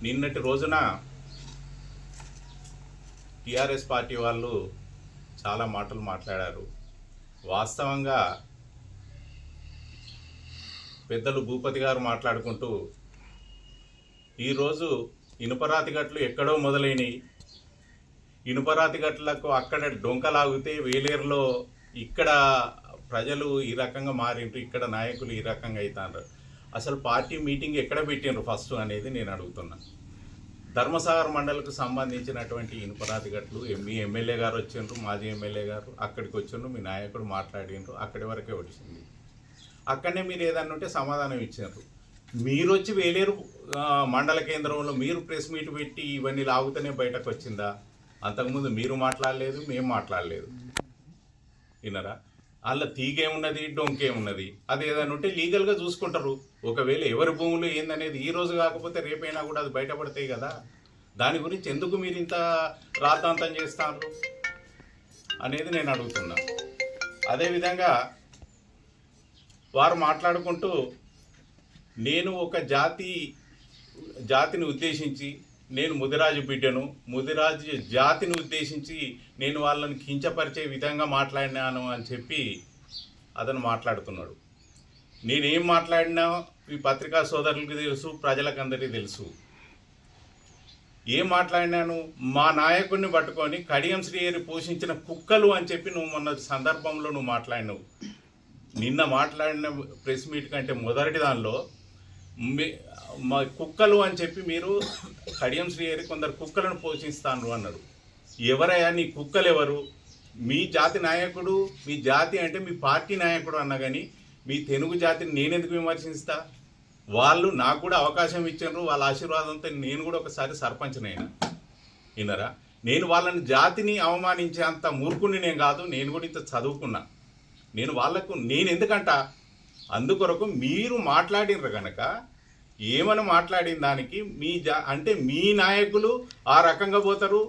నిన్నటి రోజున TRS party వాళ్ళు చాలా మాటలు మాట్లాడారు. వాస్తవంగా పెద్దలు భూపతి గారు మాట్లాడుకుంటూ ఈరోజు ఇనుపరాతిగట్లు ఎక్కడో మొదలైనవి, ఇనుపరాతిగట్లకు అక్కడ డొంకలాగితే వేలేరులో ఇక్కడ ప్రజలు ఈ రకంగా మారిండ్రు, ఇక్కడ నాయకులు ఈ రకంగా అవుతారు. అసలు పార్టీ మీటింగ్ ఎక్కడ పెట్టిండ్రు ఫస్ట్ అనేది నేను అడుగుతున్నా. ధర్మసాగర్ మండలకు సంబంధించినటువంటి ఇనుపరాతిగట్లు మీ ఎమ్మెల్యే గారు వచ్చిండ్రు, మాజీ ఎమ్మెల్యే గారు అక్కడికి వచ్చిండ్రు, మీ నాయకుడు మాట్లాడిండ్రు, అక్కడి వరకే వచ్చింది. అక్కడనే మీరు ఏదన్నా ఉంటే సమాధానం ఇచ్చారు. మీరు వచ్చి వేలేరు మండల కేంద్రంలో మీరు ప్రెస్ మీట్ పెట్టి ఇవన్నీ లాగుతూనే బయటకు వచ్చిందా? అంతకుముందు మీరు మాట్లాడలేదు, మేము మాట్లాడలేదు. విన్నారా? అందులో తీగేమున్నది, డొంకేమున్నది, అది ఏదైనా ఉంటే లీగల్గా చూసుకుంటారు. ఒకవేళ ఎవరి భూములు ఏందనేది ఈ రోజు కాకపోతే రేపైనా కూడా అది బయటపడతాయి కదా. దాని గురించి ఎందుకు మీరు ఇంత రాద్ధాంతం చేస్తారు అనేది నేను అడుగుతున్నా. అదేవిధంగా వారు మాట్లాడుకుంటూ నేను ఒక జాతిని ఉద్దేశించి, నేను ముదిరాజు బిడ్డను, ముదిరాజు జాతిని ఉద్దేశించి నేను వాళ్ళని కించపరిచే విధంగా మాట్లాడినాను అని చెప్పి అతను మాట్లాడుతున్నాడు. నేనేం మాట్లాడినా ఈ పత్రికా సోదరులకు తెలుసు, ప్రజలకందరికీ తెలుసు. ఏం మాట్లాడినాను? మా నాయకుడిని పట్టుకొని కడియం శ్రీహరి పోషించిన కుక్కలు అని చెప్పి నువ్వు మొన్న సందర్భంలో నువ్వు మాట్లాడినావు. నిన్న మాట్లాడిన ప్రెస్ మీట్ కంటే మొదటి దానిలో మా కుక్కలు అని చెప్పి మీరు కడియం శ్రీహరి కొందరు కుక్కలను పోషిస్తాను అన్నారు. ఎవరయ్యా నీ కుక్కలు ఎవరు? మీ జాతి నాయకుడు, మీ జాతి అంటే మీ పార్టీ నాయకుడు అన్నా కానీ మీ తెలుగు జాతిని నేనెందుకు విమర్శిస్తా? వాళ్ళు నాకు కూడా అవకాశం ఇచ్చారు, వాళ్ళ ఆశీర్వాదంతో నేను కూడా ఒకసారి సర్పంచ్నైనా. విన్నారా? నేను వాళ్ళని జాతిని అవమానించే అంత మూర్ఖుని నేను కాదు, నేను కూడా ఇంత చదువుకున్నా. నేను ఎందుకంట అందుకొరకు మీరు మాట్లాడినరు కనుక ఏమని మాట్లాడిన దానికి అంటే మీ నాయకులు ఆ రకంగా పోతారు,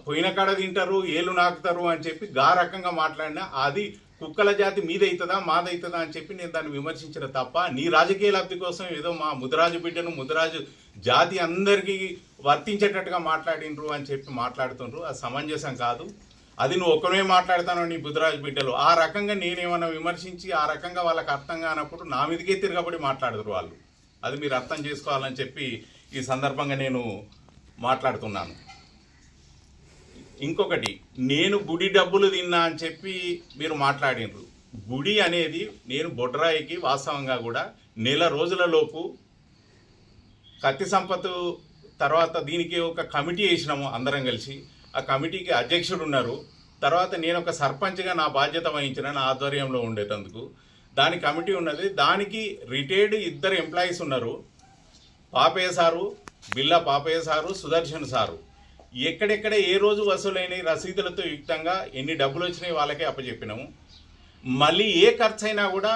పోయిన కాడ తింటారు, ఏళ్ళు నాకుతారు అని చెప్పి గా రకంగా మాట్లాడినా అది కుక్కల జాతి మీదవుతుందా మాదవుతుందా అని చెప్పి నేను దాన్ని విమర్శించిన తప్ప నీ రాజకీయ లబ్ధి కోసం ఏదో మా ముదిరాజు బిడ్డను ముదిరాజు జాతి అందరికీ వర్తించేటట్టుగా మాట్లాడినరు అని చెప్పి మాట్లాడుతుండ్రు. అది సమంజసం కాదు. అది నువ్వు ఒక్కనే మాట్లాడతాను నీ ముదిరాజు బిడ్డలు. ఆ రకంగా నేనేమన్నా విమర్శించి ఆ రకంగా వాళ్ళకి అర్థం కానప్పుడు నా మీదకే తిరగబడి మాట్లాడతారు వాళ్ళు. అది మీరు అర్థం చేసుకోవాలని చెప్పి ఈ సందర్భంగా నేను మాట్లాడుతున్నాను. ఇంకొకటి, నేను గుడి డబ్బులు తిన్నా అని చెప్పి మీరు మాట్లాడినరు. గుడి అనేది నేను బొడ్రాయికి వాస్తవంగా కూడా నెల రోజులలోపు కత్తి సంపత్తు తర్వాత దీనికి ఒక కమిటీ వేసినాము అందరం కలిసి. ఆ కమిటీకి అధ్యక్షుడు ఉన్నారు. తర్వాత నేను ఒక సర్పంచ్గా నా బాధ్యత వహించిన నా ఆధ్వర్యంలో ఉండేటందుకు దాని కమిటీ ఉన్నది. దానికి రిటైర్డ్ 2 ఎంప్లాయీస్ ఉన్నారు, పాపయ్య సారు, బిల్లా పాపయ్య సారు, సుదర్శన్ సారు. ఎక్కడెక్కడ ఏ రోజు వసూలైన రసీదులతో యుక్తంగా ఎన్ని డబ్బులు వచ్చినాయి వాళ్ళకే అప్పచెప్పినాము. మళ్ళీ ఏ ఖర్చు అయినా కూడా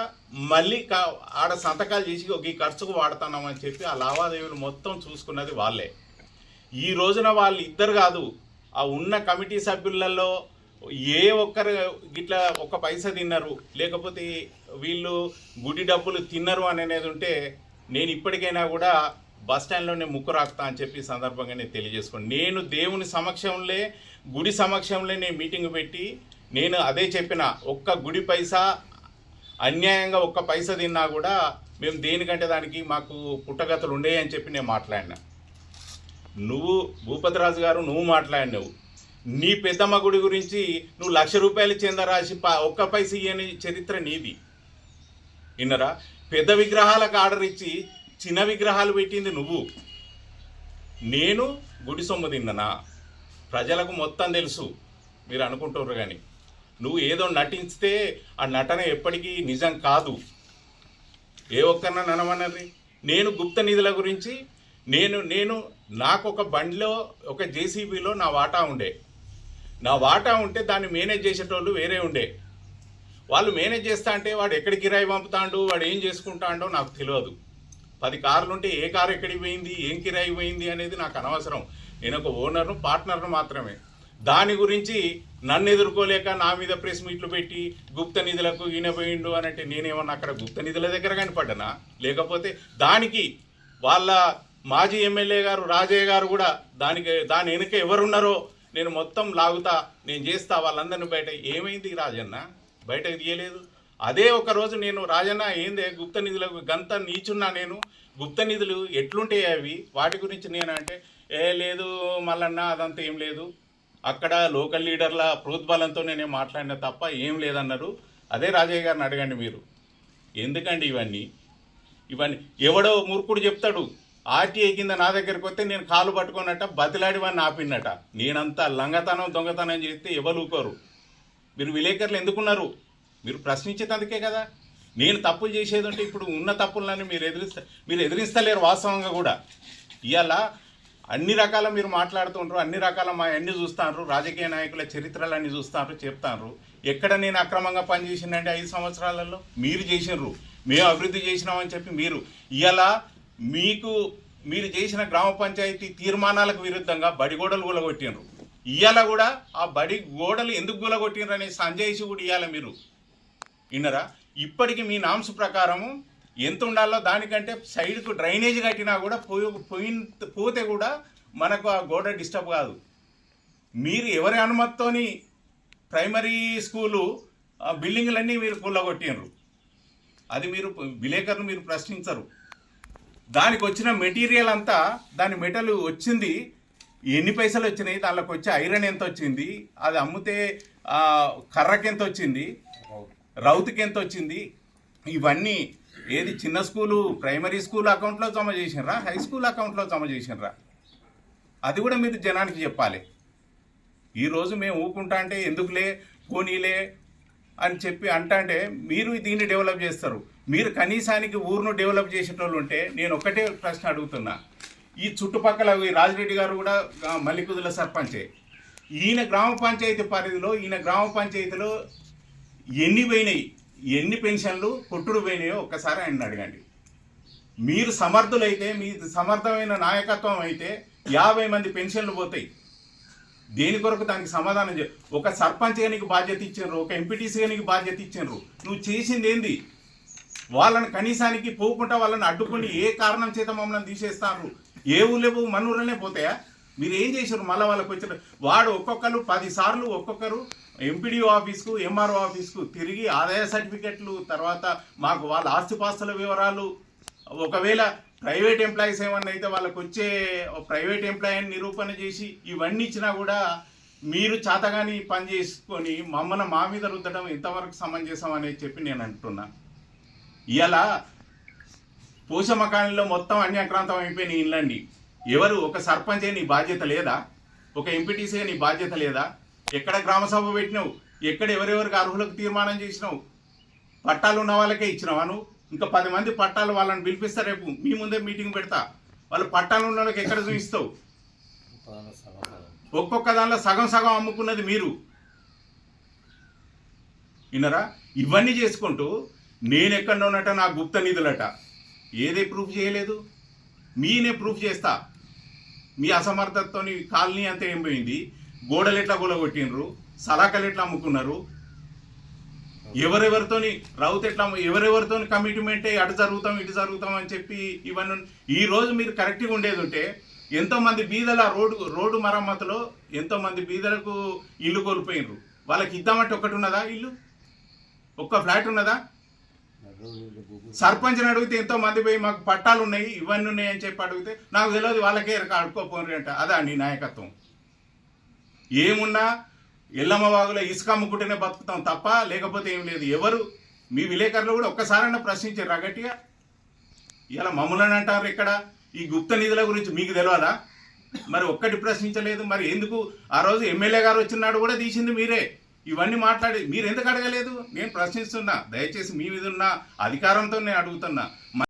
మళ్ళీ ఆడ సంతకాలు చేసి ఈ ఖర్చుకు వాడుతున్నామని చెప్పి ఆ లావాదేవీలు మొత్తం చూసుకున్నది వాళ్ళే. ఈ రోజున వాళ్ళు ఇద్దరు కాదు, ఆ ఉన్న కమిటీ సభ్యులలో ఏ ఒక్కరు ఇట్లా ఒక పైసా తిన్నారు లేకపోతే వీళ్ళు గుడి డబ్బులు తిన్నారు అనేది ఉంటే నేను ఇప్పటికైనా కూడా బస్ స్టాండ్లోనే ముక్కు రాకుతా అని చెప్పి సందర్భంగా నేను తెలియజేసుకోండి. నేను దేవుని సమక్షంలో గుడి సమక్షంలో నేను మీటింగ్ పెట్టి నేను అదే చెప్పిన, ఒక్క గుడి పైసా అన్యాయంగా ఒక్క పైసా తిన్నా కూడా మేము దేనికంటే దానికి మాకు పుట్టగతులు ఉండేవి అని చెప్పి నేను మాట్లాడినా. నువ్వు భూపతిరాజు గారు నువ్వు మాట్లాడినావు. నీ పెద్దమ్మ గుడి గురించి నువ్వు 1,00,000 రూపాయలు చెంద రాసి ఒక్క పైసా ఇయ్యని చరిత్ర నీది. విన్నరా? పెద్ద విగ్రహాలకు ఆర్డర్ ఇచ్చి చిన్న విగ్రహాలు పెట్టింది నువ్వు. నేను గుడి సొమ్ము తిన్ననా? ప్రజలకు మొత్తం తెలుసు, మీరు అనుకుంటున్నారు. కానీ నువ్వు ఏదో నటిస్తే ఆ నటన ఎప్పటికీ నిజం కాదు. ఏ ఒక్కరిన ననమన్నది? నేను గుప్త నిధుల గురించి నేను నాకు ఒక బండిలో ఒక జేసీబీలో నా వాటా ఉంటే దాన్ని మేనేజ్ చేసేటోళ్ళు వేరే ఉండే. వాళ్ళు మేనేజ్ చేస్తా అంటే వాడు ఎక్కడికి కిరాయి పంపుతాడు, వాడు ఏం చేసుకుంటాడో నాకు తెలియదు. 10 కార్లు ఉంటే ఏ కారు ఎక్కడికి పోయింది, ఏం కిరాయి పోయింది అనేది నాకు అనవసరం. నేను ఒక ఓనర్ను, పార్ట్నర్ను మాత్రమే. దాని గురించి నన్ను ఎదుర్కోలేక నా మీద ప్రెస్ మీట్లు పెట్టి గుప్త నిధులకు ఈయన పోయిండు అని అంటే నేనేమన్నా అక్కడ గుప్త నిధుల దగ్గర కనపడ్డానా? లేకపోతే దానికి వాళ్ళ మాజీ ఎమ్మెల్యే గారు రాజయ్య గారు కూడా దాని వెనుక ఎవరున్నారో నేను మొత్తం లాగుతా, నేను చేస్తా వాళ్ళందరినీ బయట. ఏమైంది రాజన్న? బయటకు తీయలేదు. అదే ఒక రోజు నేను రాజన్న ఏందే గుప్త నిధులకు గంత నీచున్నా, నేను గుప్త నిధులు ఎట్లుంటాయి అవి, వాటి గురించి నేను అంటే లేదు మల్లన్న అదంతా ఏం లేదు, అక్కడ లోకల్ లీడర్ల ప్రోద్బలంతో నేనే మాట్లాడిన తప్ప ఏం లేదన్నారు. అదే రాజయ్య గారిని అడగండి మీరు, ఎందుకండి ఇవన్నీ ఎవడో మూర్ఖుడు చెప్తాడు. ఆర్టీఐ కింద నా దగ్గరికి వస్తే నేను కాలు పట్టుకున్నట్ట బతిలాడి వాడిని ఆపినట. నేనంతా లంగతనం దొంగతనం చేస్తే ఎవరు ఊకోరు. మీరు విలేకరులు ఎందుకున్నారు? మీరు ప్రశ్నించేటందుకే కదా. నేను తప్పులు చేసేది ఉంటే ఇప్పుడు ఉన్న తప్పులని మీరు ఎదిరిస్తలేరు వాస్తవంగా కూడా. ఇవాళ అన్ని రకాల మీరు మాట్లాడుతుంటారు, అన్ని రకాల మా అన్ని చూస్తున్నారు, రాజకీయ నాయకుల చరిత్రలన్నీ చూస్తున్నారు, చెప్తారు. ఎక్కడ నేను అక్రమంగా పనిచేసిందంటే 5 సంవత్సరాలలో మీరు చేసినారు, మేము అభివృద్ధి చేసినామని చెప్పి మీరు ఇవాళ మీరు చేసిన గ్రామ పంచాయతీ తీర్మానాలకు విరుద్ధంగా బడి గోడలు గులగొట్టినారు. ఇవాళ కూడా ఆ బడి గోడలు ఎందుకు గులగొట్టినారు అనే సంజయ్సి కూడా ఇవాళ మీరు విన్నరా? ఇప్పటికి మీ నామ్స్ ప్రకారము ఎంత ఉండాలో దానికంటే సైడ్కు డ్రైనేజ్ కట్టినా కూడా పోతే కూడా మనకు ఆ గోడ డిస్టర్బ్ కాదు. మీరు ఎవరి అనుమతితోని ప్రైమరీ స్కూలు బిల్డింగ్లన్నీ మీరు కూలగొట్టినారు. అది మీరు విలేకరులు మీరు ప్రశ్నించరు. దానికి వచ్చిన మెటీరియల్ అంతా, దాని మెటల్ వచ్చింది ఎన్ని పైసలు వచ్చినాయి, దానిలోకి వచ్చే ఐరన్ ఎంత వచ్చింది, అది అమ్మితే కర్రకి ఎంత వచ్చింది, రౌతుకి ఎంత వచ్చింది, ఇవన్నీ ఏది చిన్న స్కూలు ప్రైమరీ స్కూల్ అకౌంట్లో జమ చేసినరా, హై స్కూల్ అకౌంట్లో జమ చేసినరా, అది కూడా మీరు జనానికి చెప్పాలి. ఈరోజు మేము ఊకుంటా అంటే ఎందుకులే పోనీలే అని చెప్పి అంటే మీరు దీన్ని డెవలప్ చేస్తారు. మీరు కనీసానికి ఊరును డెవలప్ చేసేటోళ్ళు ఉంటే నేను ఒక్కటే ప్రశ్న అడుగుతున్నా. ఈ చుట్టుపక్కల రాజిరెడ్డి గారు కూడా మల్లికుదుల సర్పంచే. ఈయన గ్రామ పంచాయతీ పరిధిలో గ్రామ పంచాయతీలో ఎన్ని పోయినాయి, ఎన్ని పెన్షన్లు కొట్టుడు పోయినాయో ఒక్కసారి ఆయన అడగండి. మీరు సమర్థులైతే, మీ సమర్థమైన నాయకత్వం అయితే 50 మంది పెన్షన్లు పోతాయి. దేని కొరకు దానికి సమాధానం ఒక సర్పంచ్గా నీకు బాధ్యత ఇచ్చిండ్రు, ఒక ఎంపీటీసీగా నీకు బాధ్యత ఇచ్చిండ్రు, నువ్వు చేసింది ఏంది? వాళ్ళని కనీసానికి పోకుండా వాళ్ళని అడ్డుకుని ఏ కారణం చేత మమ్మల్ని తీసేస్తారు? ఏ ఊళ్ళో మన ఊళ్ళనే పోతాయా? మీరు ఏం చేశారు? మళ్ళీ వాళ్ళకి వచ్చిన వాడు ఒక్కొక్కరు 10 సార్లు ఒక్కొక్కరు ఎంపీడీఓ ఆఫీస్కు, ఎంఆర్ఓ ఆఫీస్కు తిరిగి ఆదాయ సర్టిఫికెట్లు, తర్వాత మాకు వాళ్ళ ఆస్తిపాస్తుల వివరాలు, ఒకవేళ ప్రైవేట్ ఎంప్లాయీస్ ఏమన్నా అయితే వాళ్ళకు వచ్చే ప్రైవేట్ ఎంప్లాయీని నిరూపణ చేసి ఇవన్నీ ఇచ్చినా కూడా మీరు చేతగాని పని చేసుకొని మమ్మల్ని మా మీద రుద్దడం ఎంతవరకు సమంజసం అనేది చెప్పి నేను అంటున్నా. ఇలా పోషమకాలంలో మొత్తం అన్యాక్రాంతం అయిపోయిన ఇళ్ళండి. ఎవరు ఒక సర్పంచే నీ బాధ్యత లేదా? ఒక ఎంపీటీసీ నీ బాధ్యత లేదా? ఎక్కడ గ్రామసభ పెట్టినావు? ఎక్కడ ఎవరెవరికి అర్హులకు తీర్మానం చేసినావు? పట్టాలు ఉన్న వాళ్ళకే ఇచ్చినావా నువ్వు? ఇంకా 10 మంది పట్టాలు వాళ్ళని పిలిపిస్తా, రేపు మీ ముందే మీటింగ్ పెడతా. వాళ్ళు పట్టాలు ఉన్న వాళ్ళకి ఎక్కడ చూపిస్తావు? ఒక్కొక్క దానిలో సగం సగం అమ్ముకున్నది మీరు. విన్నరా? ఇవన్నీ చేసుకుంటూ నేను ఎక్కడ ఉన్నట నా గుప్త నిధులట ఏదే ప్రూఫ్ చేయలేదు. మీనే ప్రూఫ్ చేస్తా. మీ అసమర్థతతో కాలనీ అంతా ఏం పోయింది, గోడలు ఎట్లా గొలగొట్టినరు, సలాకలు ఎట్లా అమ్ముకున్నారు, ఎవరెవరితోని రౌత్ ఎట్లా ఎవరెవరితోని కమిట్మెంట్ అటు జరుగుతాం ఇటు జరుగుతాం అని చెప్పి ఇవన్నీ. ఈరోజు మీరు కరెక్ట్గా ఉండేది ఉంటే ఎంతోమంది బీదల రోడ్డు మరమ్మతులో ఎంతోమంది బీదలకు ఇల్లు కోల్పోయినరు. వాళ్ళకి ఇద్దామంటే ఒకటి ఉన్నదా? ఇల్లు ఒక్క ఫ్లాట్ ఉన్నదా? సర్పంచ్ని అడిగితే ఎంతో మంది పోయి మాకు పట్టాలు ఉన్నాయి ఇవన్నీ ఉన్నాయి అని చెప్పి అడిగితే నాకు తెలియదు, వాళ్ళకే అడుక్కోపోయి అంట. అదా నీ నాయకత్వం? ఏమున్నా ఎల్లమ్మ వాగులో ఇసుక అమ్ముకుంటేనే బతుకుతాం తప్ప లేకపోతే ఏం లేదు. ఎవరు మీ విలేకరులు కూడా ఒక్కసారైనా ప్రశ్నించారు గట్టిగా? ఇలా మమ్మల్ని అంటారు ఇక్కడ ఈ గుప్త నిధుల గురించి మీకు తెలియదా? మరి ఒక్కటి ప్రశ్నించలేదు. మరి ఎందుకు ఆ రోజు ఎమ్మెల్యే గారు వచ్చినాడు కూడా తీసింది మీరే. ఇవన్నీ మాట్లాడి మీరు ఎందుకు అడగలేదు? నేను ప్రశ్నిస్తున్నా. దయచేసి మీ మీద ఉన్న అధికారంతో నేను అడుగుతున్నా.